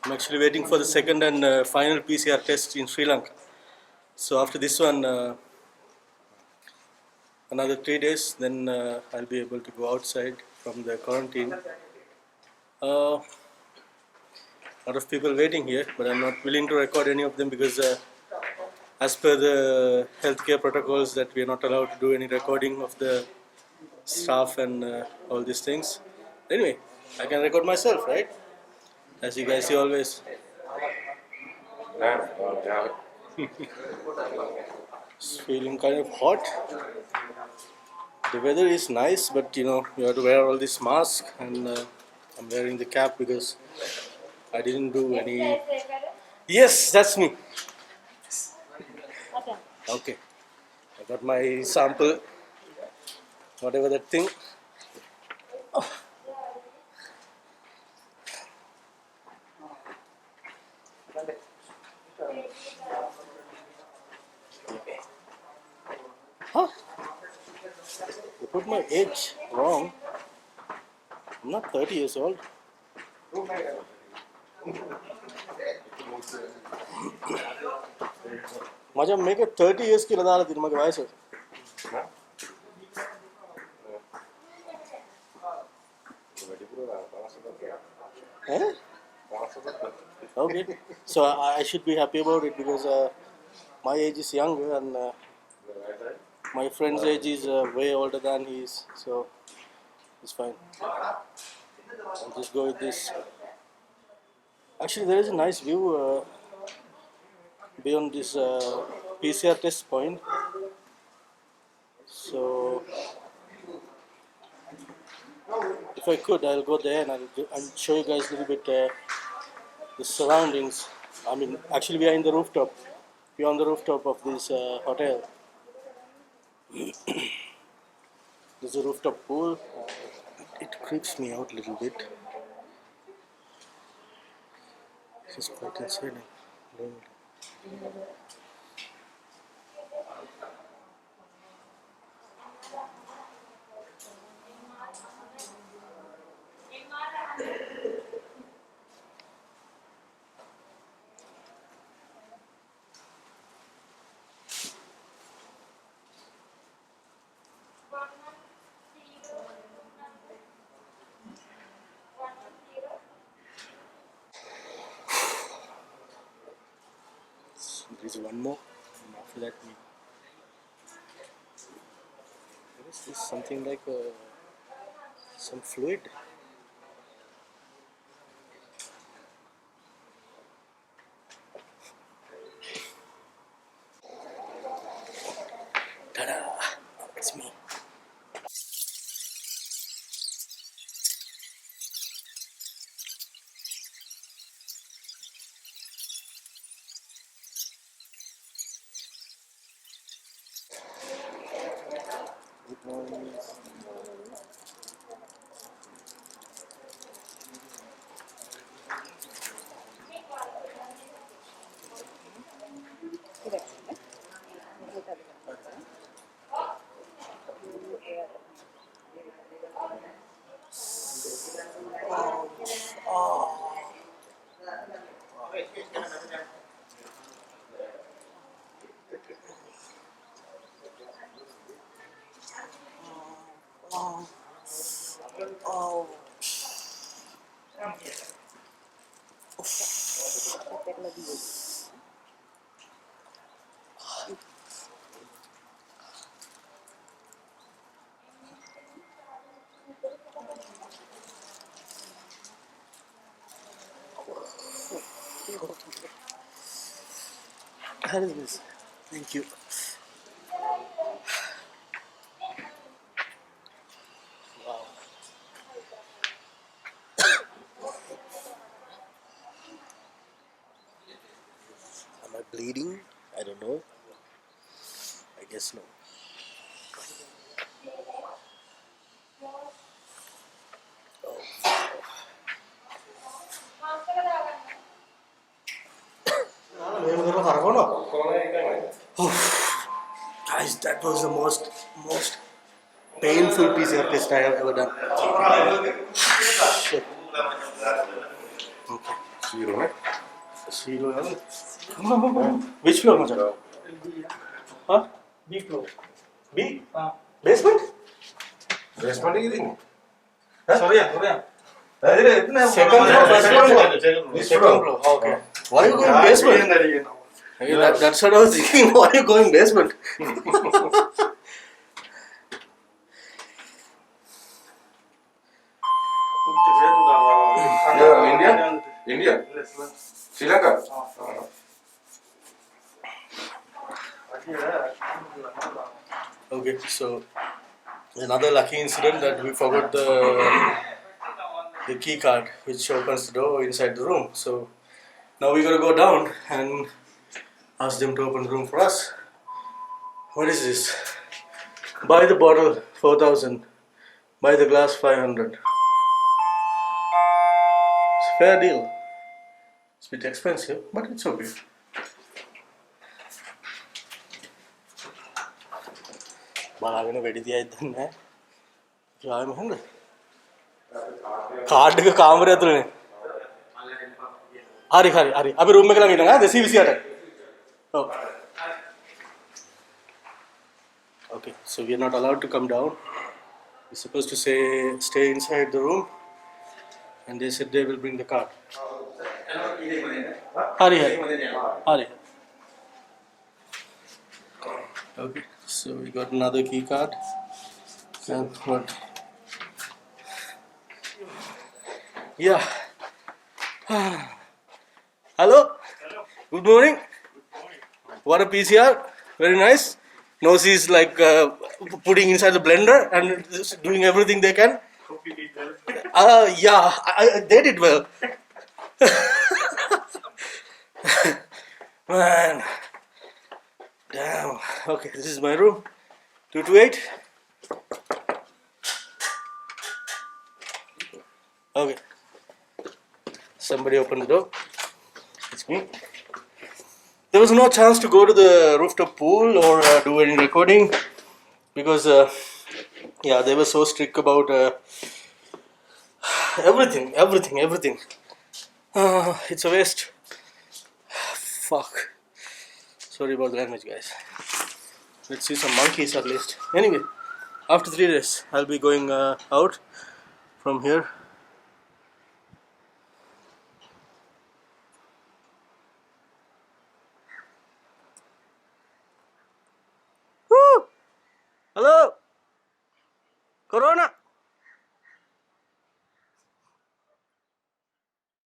I'm actually waiting for the second and final PCR test in Sri Lanka. So after this one, another 3 days, then I'll be able to go outside from the quarantine. A lot of people waiting here, but I'm not willing to record any of them because as per the healthcare protocols that we are not allowed to do any recording of the staff and all these things. Anyway, I can record myself, right? As you guys see always. It's feeling kind of hot. The weather is nice, but you know, you have to wear all this mask, and I'm wearing the cap because I didn't do any. Yes, that's me. Okay, I got my sample, whatever that thing. Huh? You put my age wrong. I'm not 30 years old. माझ्या make 30 years की लदा आला मग वयस Okay, so I should be happy about it because my age is younger and my friend's age is way older than he is, so it's fine. I'll just go with this. Actually, there is a nice view beyond this PCR test point. So, if I could, I'll go there and I'll show you guys a little bit the surroundings. I mean, actually, we are in the rooftop. We are on the rooftop of this hotel. There's a rooftop pool. It creeps me out a little bit. This is quite insane. There's one more, and after that we. What is this? Something like some fluid. Ta-da! It's me. Good morning. Oh. How is this? Thank you. Wow. Am I bleeding? I don't know. I guess no. Guys, that was the most painful PCR test I have ever done. Shit. Okay. Zero, eh? Zero. Which floor, Macha? Huh? B floor. B? Basement? Basement is in. Sorry, sorry. Second floor, first floor? Second floor. Okay. Why are you going basement? Okay, that's what I was thinking. Why are you going basement? Yeah, India? India? Sri Lanka? Okay, so another lucky incident that we forgot the key card which opens the door inside the room. So now we gotta go down and ask them to open the room for us. What is this? Buy the bottle 4,000. Buy the glass 500. It's a fair deal. It's a bit expensive, but it's okay. බලාගෙන වෙඩි තියා ඉදන්නේ නැහැ. යාම හොඳ. Card එක කාමරය ඇතුළේ. හරි හරි හරි. අපි රූම් එක ළඟ ඉන්නවා 228. ඔව්. Okay, so we are not allowed to come down. We're supposed to stay inside the room, and they said they will bring the card. Hari hari. Okay, so we got another key card. And what? Yeah. Hello. Good morning. What a PCR. Very nice. Nose is like putting inside the blender and just doing everything they can. Yeah, they did well. Man. Damn. Okay, this is my room. 228. Okay. Somebody open the door. It's me. There was no chance to go to the rooftop pool or do any recording because yeah, they were so strict about everything. It's a waste. Fuck. Sorry about the language, guys. Let's see some monkeys at least. Anyway, after 3 days, I'll be going out from here. Woo! Hello!